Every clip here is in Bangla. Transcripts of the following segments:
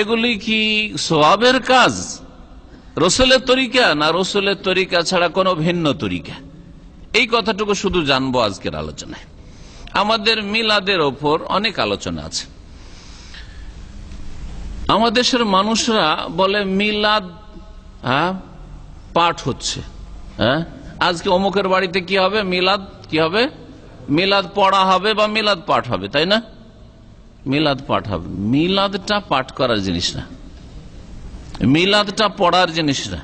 এগুলি কি সওয়াবের কাজ, রসুলের তরিকা, না রসুলের তরিকা ছাড়া কোনো ভিন্ন তরিকা? এই কথাটুকু শুধু জানবো আজকের আলোচনায়। আমাদের মিলাদের ওপর অনেক আলোচনা আছে। আমাদের দেশের মানুষরা বলে মিলাদ পাঠ হচ্ছে, আজকে অমুকের বাড়িতে কি হবে, মিলাদ কি হবে, মিলাদ পড়া হবে বা মিলাদ পাঠ হবে, তাই না? মিলাদ পাঠ হবে। মিলাদটা পাঠ করার জিনিস না, মিলাদটা পড়ার জিনিস না।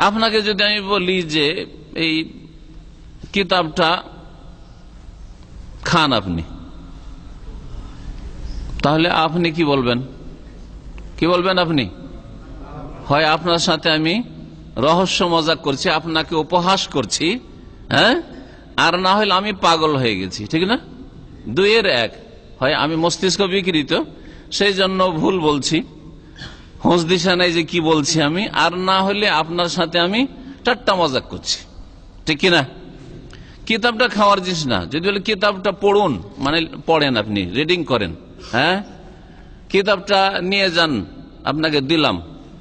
আপনাকে যদি আমি বলি যে এই কিতাবটা খান আপনি, তাহলে আপনি কি বলবেন? কি বলবেন আপনি? হয় আপনার সাথে আমি রহস্য মজাক করছি, আপনাকে উপহাস করছি, আর না হলে আমি পাগল হয়ে গেছি, ঠিক না? দুইয়ের এক। হয় আমি মস্তিষ্ক বিকৃত, সেই জন্য ভুল বলছি, হোঁশ দিশা নাই যে কি বলছি আমি, আর না হলে আপনার সাথে আমি ঠাট্টা মজাক করছি, ঠিক কিনা? কিতাবটা খাওয়ার জিনিস না। যদি বলে কিতাবটা পড়ুন, মানে পড়েন, আপনি রিডিং করেন, কিতাবটা নিয়ে যান, আপনাকে দিলাম,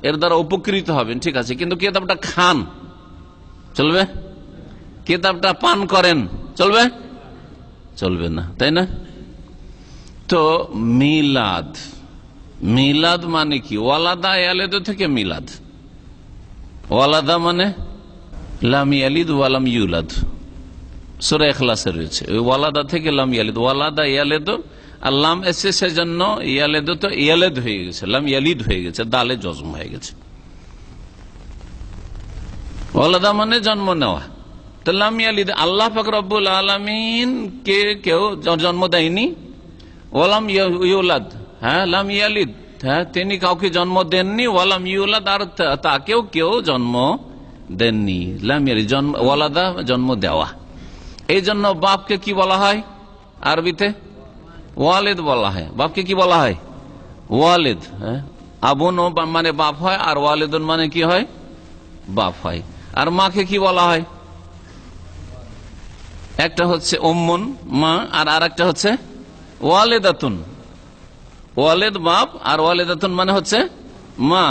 এর দ্বারা উপকৃত হবেন, ঠিক আছে, কিন্তু কিতাবটা খান, চলবে? কিতাবটা পান করেন, চলবে? চলবে না, তাই না? তো মিলাদ, মিলাদ মানে কি? ওয়ালাদা ইয়ালিদ থেকে মিলাদ। ওয়ালাদা মানে লাম ইয়ালিদ ওয়ালাম ইউলাদ, সূরা ইখলাসে রয়েছে। ওই ওয়ালাদা থেকে লাম ইয়ালিদ, ওয়ালাদা ইয়ালিদ, আর লাম এসে সেজন্য ইয়ালিদ তো ইয়ালিদ হয়ে গেছে, লাম ইয়ালিদ হয়ে গেছে, দালে জজম হয়ে গেছে। ওয়ালাদা মানে জন্ম নেওয়া, তো লাম ইয়ালিদ, আল্লাহ পাক রব্বুল আলামিন কে কেউ জন্ম দেয়নি। ওয়ালাম ইউলাদ, লাম ইয়ালিদ, তিনি কাউকে জন্ম দেননি। ওয়ালাম ইউলাদ, আর তাকেও কেউ জন্ম দেননি। লাম ইয়ালিদ, জন্ম, ওয়ালাদা জন্ম দেওয়া। এই জন্য বাপকে কি বলা হয় আরবিতে? ওয়ালিদ বলা হয়। বাপকে কি বলা হয়? ওয়ালিদ। আবুন মানে বাপ হয়, আর ওয়ালিদুন মানে কি হয়? বাপ হয়। আর মাকে কি বলা হয়? একটা হচ্ছে উম্মুন, মা, আর আরেকটা হচ্ছে ওয়ালিদাতুন। ওয়ালিদ বাপ, আর ওয়ালিদাতুন মানে হচ্ছে মা।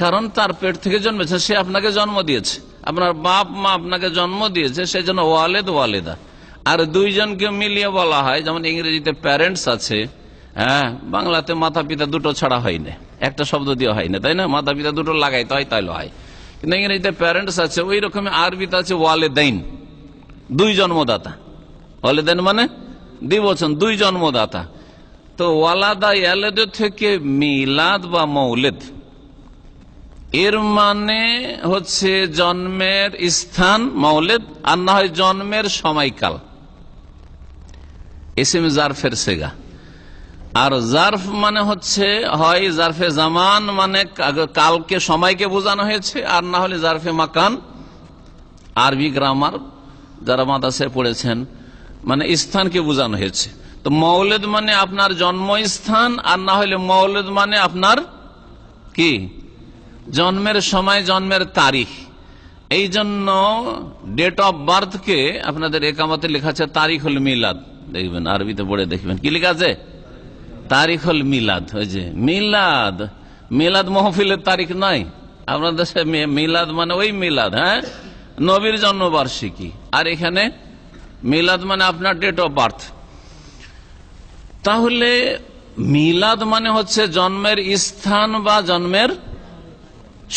কারণ তার পেট থেকে জন্মেছে, সে আপনাকে জন্ম দিয়েছে, আপনার বাপ মা আপনাকে জন্ম দিয়েছে, সেই জন্য ওয়ালিদ ওয়ালিদা। আর দুইজনকে মিলিয়ে বলা হয়, যেমন ইংরেজিতে প্যারেন্টস আছে, বাংলাতে মাতা পিতা দুটো ছাড়া হয় না, একটা শব্দ দিয়ে হয় না, তাই না? মাতা পিতা দুটো লাগাইতে হয়, তাইলে হয়, কিন্তু ইংরেজিতে প্যারেন্টস আছে। ওই রকম আরবিতে আছে ওয়ালিদাইন, দুই জন্মদাতা। ওয়ালিদাইন মানে দ্বিবচন, দুই জন্মদাতা। তো ওয়ালাদা ইয়ালিদ থেকে মিলাদ বা মৌলিদ, এর মানে হচ্ছে জন্মের স্থান মৌলিদ, আর না হয় জন্মের সময়কাল, ইসিম জারফের সেগা। আর জারফ মানে হচ্ছে হয় জারফে জামান, মানে কালকে সময়কে বোঝানো হয়েছে, আর না হলে জারফে মাকান। আরবি গ্রামার যারা মাদ্রাসায় পড়েছেন, মানে স্থানকে বোঝানো হয়েছে। তো মৌলিদ মানে আপনার জন্মস্থান, আর না হলে মৌলিদ মানে আপনার কি জন্মের সময়, জন্মের তারিখ। এই জন্য ডেট অফ বার্থকে আপনাদের একামতে লেখা আছে তারিখুল মিলাদ, দেখবেন আরবিতে পড়ে দেখবেন কি লেখা আছে, তারিখুল মিলাদ। ওই যে মিলাদ, মিলাদ মাহফিলের তারিখ নয় আপনাদের দেশে। মিলাদ মানে ওই মিলাদ, নবীর জন্মবার্ষিকী। আর এখানে মিলাদ মানে আপনার ডেট অফ বার্থ। তাহলে মিলাদ মানে হচ্ছে জন্মের স্থান বা জন্মের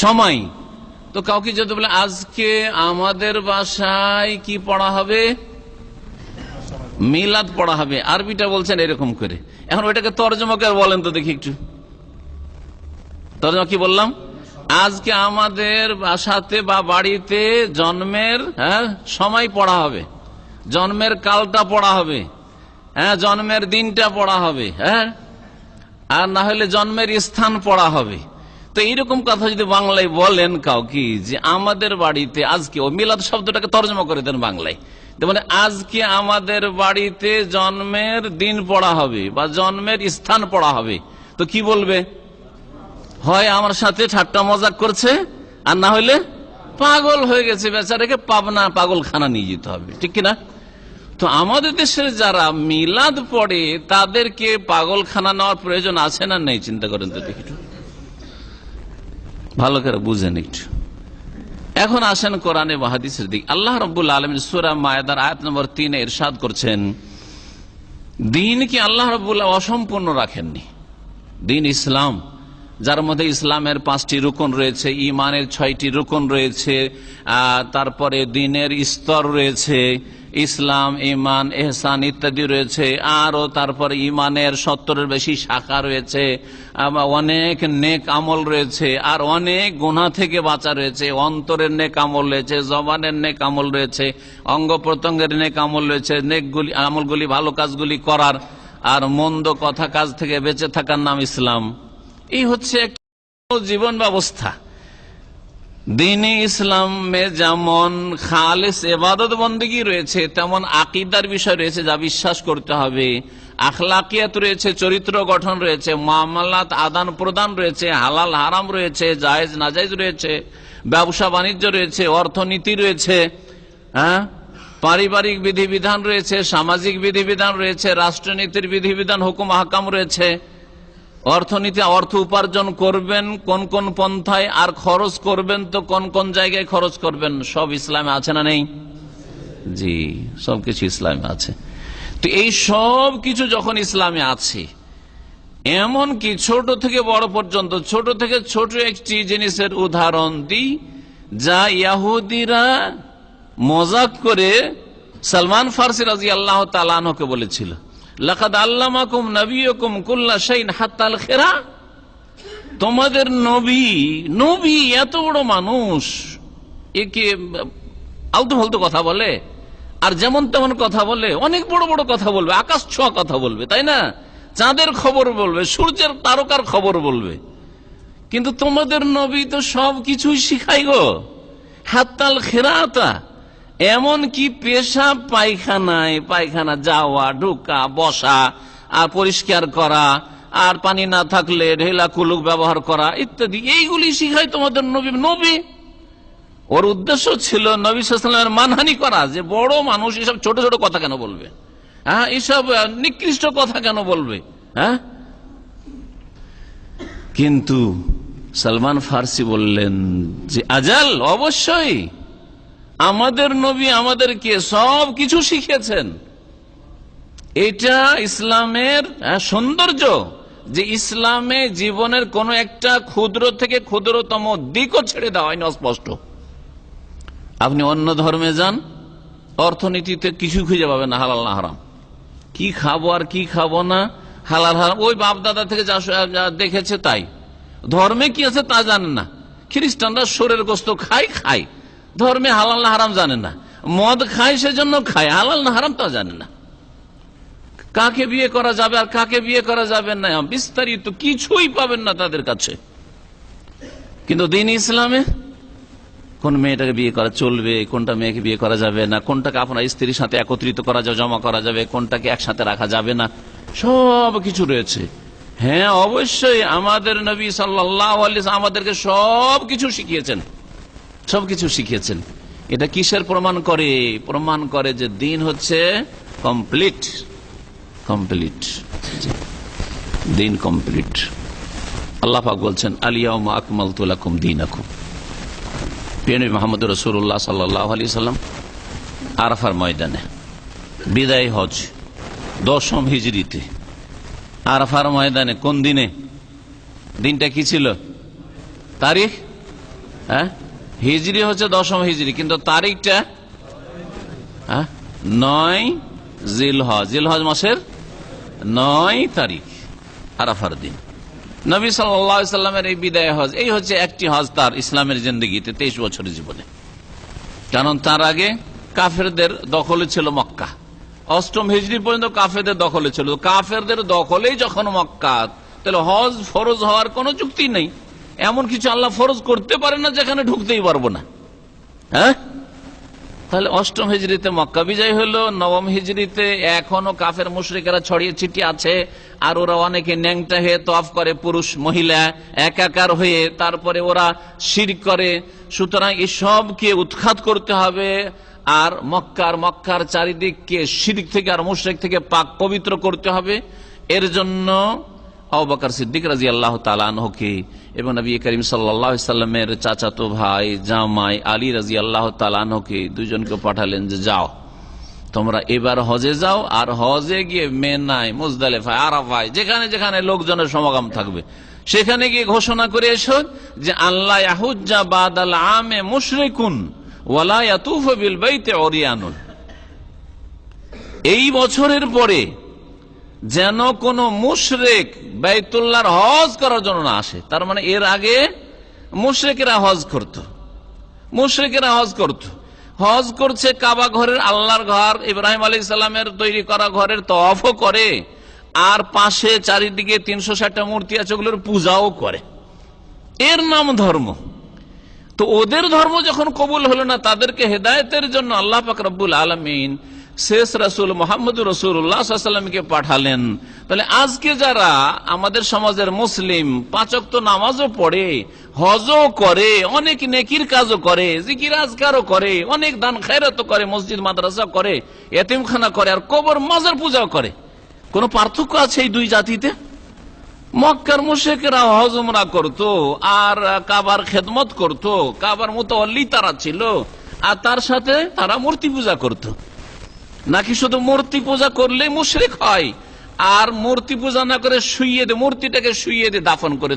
সময়। তো কাউকে যদি বলে আজকে আমাদের বাসায় কি পড়া হবে, মিলাদ পড়া হবে, আরবিটা বলছেন এরকম করে। এখন ওইটাকে তর্জমা করে বলেন তো দেখি একটু, তর্জমা কি বললাম? আজকে আমাদের বাসাতে বা বাড়িতে জন্মের সময় পড়া হবে, জন্মের কালটা পড়া হবে, জন্মের দিনটা পড়া হবে, আর না হলে জন্মের স্থান পড়া হবে। তো এইরকম কথা যদি বাংলায় বলেন কাউকে যে আমাদের বাড়িতে আজকে, ও মিলাদ শব্দটাকে তর্জমা করে দেন বাংলায়, মানে আজকে আমাদের বাড়িতে জন্মের দিন পড়া হবে বা জন্মের স্থান পড়া হবে, তো কি বলবে? হয় আমার সাথে ঠাট্টা মজাক করছে, আর না হলে পাগল হয়ে গেছে, বেচারাকে পাবনা পাগলখানা নিয়ে যেতে হবে, ঠিক কিনা? তো আমাদের দেশের যারা মিলাদ পড়ে তাদেরকে পাগলখানা নেওয়ার প্রয়োজন আছে না নেই? চিন্তা করেন তো দেখি, ভালো করে বুঝেন একটু। এখন আসেন কোরআনে ওয়া হাদিসের দিক। আল্লাহ রাব্বুল আলামিন সূরা মায়েদার আয়াত নম্বর 3 এ ইরশাদ করছেন, দ্বীনকে আল্লাহ রাব্বুল অসম্পূর্ণ রাখেননি। দ্বীন ইসলাম, যার মধ্যে ইসলামের 5টি রুকন রয়েছে, ইমানের 6টি রুকন রয়েছে, তারপরে দ্বীনের স্তর রয়েছে, ইসলাম, ইমান, এহসান ইত্যাদি রয়েছে, আরো তারপরে ইমানের 70-এর বেশি শাখা রয়েছে, অনেক নেক আমল রয়েছে, আর অনেক গুনাহ থেকে বাঁচা রয়েছে, অন্তরের নেক আমল রয়েছে, জবানের নেক আমল রয়েছে, অঙ্গ প্রত্যঙ্গের নেক আমল রয়েছে, নেকগুলি আমলগুলি ভালো কাজগুলি করার, আর মন্দ কথা কাজ থেকে বেঁচে থাকার নাম ইসলাম। এই হচ্ছে একটা জীবন ব্যবস্থা। দ্বীনে ইসলামে যেমন খালেস ইবাদত বন্দেগী রয়েছে, তেমন আকীদার বিষয় রয়েছে যা বিশ্বাস করতে হবে, আখলাকিয়াত রয়েছে, চরিত্র গঠন রয়েছে, মুআমালাত আদান প্রদান রয়েছে, হালাল হারাম রয়েছে, জায়েজ নাজায়েজ রয়েছে, ব্যবসা বাণিজ্য রয়েছে, অর্থনীতি রয়েছে, পারিবারিক বিধিবিধান রয়েছে, সামাজিক বিধিবিধান রয়েছে, রাষ্ট্রনীতির বিধিবিধান, হুকুম আহকাম রয়েছে, অর্থনীতি, অর্থ উপার্জন করবেন কোন কোন পন্থায়, আর খরচ করবেন তো কোন কোন জায়গায় খরচ করবেন, সব ইসলামে আছে না নেই? জি, সবকিছু ইসলামে আছে। তো এই সব কিছু যখন ইসলামে আছে, এমন কি ছোট থেকে বড় পর্যন্ত, ছোট থেকে ছোট একটি জিনিসের উদাহরণ দিই, যা ইহুদিরা মজাক করে সালমান ফারসি রাদিয়াল্লাহু তাআলা আনহুকে বলেছিল, লাকাদ আল্লামাকুম নবিয়ুকুম কুল্লা শাইইন হাত্তাল খিরা। তোমাদের নবী এত বড় মানুষ, একে আলতু ফালতু কথা বলে, আর যেমন তেমন কথা বলে, অনেক বড় বড় কথা বলবে, আকাশ ছোঁয়া কথা বলবে, তাই না? চাঁদের খবর বলবে, সূর্যের তারকার খবর বলবে, কিন্তু তোমাদের নবী তো সব কিছুই শিখাই গো। হাত্তাল খিরাতা, এমন কি পেশাব পায়খানা যাওয়া, ঢোকা, বসা, আর পরিষ্কার করা, আর পানি না থাকলে ঢেলা কুলুক ব্যবহার করা ইত্যাদি, এইগুলি শিখাই তোমাদের নবী। ওর উদ্দেশ্য ছিল নবী সাল্লাল্লাহু আলাইহি ওয়াসাল্লামের মানহানি করা, যে বড় মানুষ এসব ছোট ছোট কথা কেন বলবে, এসব নিকৃষ্ট কথা কেন বলবে। কিন্তু সালমান ফারসি বললেন যে আজাল, অবশ্যই আমাদের নবী আমাদেরকে সব কিছু শিখিয়েছেন। এটা ইসলামের সৌন্দর্য, যে ইসলামে জীবনের কোন একটা ক্ষুদ্র থেকে ক্ষুদ্রতম দিকও ছেড়ে দেওয়া হয়নি অস্পষ্ট। আপনি অন্য ধর্মে যান, অর্থনীতিতে কিছু খুঁজে পাবেন না হালাল না হারাম, কি খাবো আর কি খাবো না, হালাল হারাম ওই বাপ দাদা থেকে যা দেখেছে তাই। ধর্মে কি আছে তা জানেন না। খ্রিস্টানরা শোরের গোস্ত খায়, ধর্মে হালাল না হারাম জানে না। মদ খায় সেজন্য খায়, হালাল না হারাম তা জানে না। কাকে বিয়ে করা যাবে আর কাকে বিয়ে করা যাবে না বিস্তারিত কিছুই পাবেন না তাদের কাছে। কিন্তু দ্বীন ইসলামে কোন মেয়েটাকে বিয়ে করা চলবে, কোনটা মেয়েকে বিয়ে করা যাবে না, কোনটাকে আপনার স্ত্রীর সাথে একত্রিত করা যাবে, জমা করা যাবে, কোনটাকে একসাথে রাখা যাবে না, সব কিছু রয়েছে। হ্যাঁ, অবশ্যই আমাদের নবী সাল্লাল্লাহু আলাইহি ওয়াসাল্লাম আমাদেরকে সবকিছু শিখিয়েছেন। এটা কিসের প্রমাণ করে? প্রমাণ করে যে দ্বীন হচ্ছে কমপ্লিট। দ্বীন কমপ্লিট। আল্লাহ পাক বলছেন, আল-ইয়াওমা আকমালতু লাকুম দীনাকুম। নবী মুহাম্মদ রাসূলুল্লাহ সাল্লাল্লাহু আলাইহি ওয়াসাল্লাম আরাফার ময়দানে বিদায় হজ 10ম হিজরিতে, আরাফার ময়দানে কোন দিনে? দিনটা কি ছিল? তারিখ হিজরি হচ্ছে 10ম হিজরি, কিন্তু তারিখটা 9 জিলহজ মাসের 9 তারিখ, আরাফার দিন নবী সাল্লাল্লাহু আলাইহি ওয়াসাল্লামের এই বিদায় হজ। এই হচ্ছে একটি হজ তার ইসলামের জিন্দেগিতে, 23 বছরের জীবনে। কারণ তার আগে কাফেরদের দখলে ছিল মক্কা, 8ম হিজরি পর্যন্ত কাফেরদের দখলে ছিল। কাফেরদের দখলেই যখন মক্কা, তাহলে হজ ফরজ হওয়ার কোনো যুক্তি নেই। এমন কিছু আল্লাহ ফরজ করতে পারে না যেখানে ঢুকতেই পারবো না। তাহলে 8ম হিজরিতে মক্কা বিজয় হলো, 9ম হিজরিতে এখনো কাফের মুশরিকেরা ছড়িয়ে ছিটিয়ে আছে, আর ওরা অনেকে ন্যাংটা হয়ে তওয়াফ করে, পুরুষ মহিলা একাকার হয়ে, তারপরে ওরা শিরক করে। সুতরাং এসবকে উৎখাত করতে হবে আর মক্কার চারিদিককে শিরক থেকে আর মুশরিক থেকে পাক পবিত্র করতে হবে। এর জন্য আবু বকর সিদ্দিক রাদিয়াল্লাহু তাআলা আনহুকে এবং নবী করিম সাল্লাল্লাহু আলাইহি সাল্লামের চাচাতো ভাই জামাই আলী রাদিয়াল্লাহু তাআলা আনহুকে দুইজনকে পাঠালেন যে যাও তোমরা এবার হজে যাও, আর হজে গিয়ে মিনায়, মুজদালিফায়, আরাফায় যেখানে যেখানে লোকজনের সমাগম থাকবে সেখানে গিয়ে ঘোষণা করে এসো যে আল্লাহ ইয়াহুজ্জা বাদাল আমে মুশরিকুন ওয়ালা ইয়াতুফু বিল বাইতি উরিয়ানুন। এই বছরের পরে যেন কোন মুশরিক বাইতুল্লাহর হজ করার জন্য না আসে। তার মানে এর আগে মুশরিকেরা হজ করত, হজ করছে কাবা ঘরের, আল্লাহর ঘর ইব্রাহিম আলাইহিস সালামের তৈরি করা ঘরের তওয়াফও করে, আর পাশে চারিদিকে 360টা মূর্তি আছে ওগুলোর পূজাও করে। এর নাম ধর্ম। তো ওদের ধর্ম যখন কবুল হলো না, তাদেরকে হেদায়েতের জন্য আল্লাহ পাক রব্বুল আলামিন শেষ রাসূল মুহাম্মদুর রাসূলুল্লাহ সাল্লাল্লাহু আলাইহি ওয়াসাল্লামকে পাঠালেন। তাহলে আজকে যারা আমাদের সমাজের মুসলিম 5 ওয়াক্ত নামাজও পড়ে, হজও করে, অনেক নেকির কাজও করে, জিকির আজকারও করে, অনেক দান খায়রাতও করে, মসজিদ মাদ্রাসা করে, এতিমখানা করে, আর কবর মাজার পূজাও করে, কোন পার্থক্য আছে এই দুই জাতিতে? মক্কার মুশরিকরা হজ উমরা করত আর কাবার খেদমত করত, কাবার মুতাওয়াল্লি তারা ছিল, আর তার সাথে তারা মূর্তি পূজা করত। নাকি শুধু মূর্তি পূজা করলে মুশরিক হয়, আর মূর্তি পূজা না করে মূর্তিটাকে শুইয়ে দিয়ে দাফন করে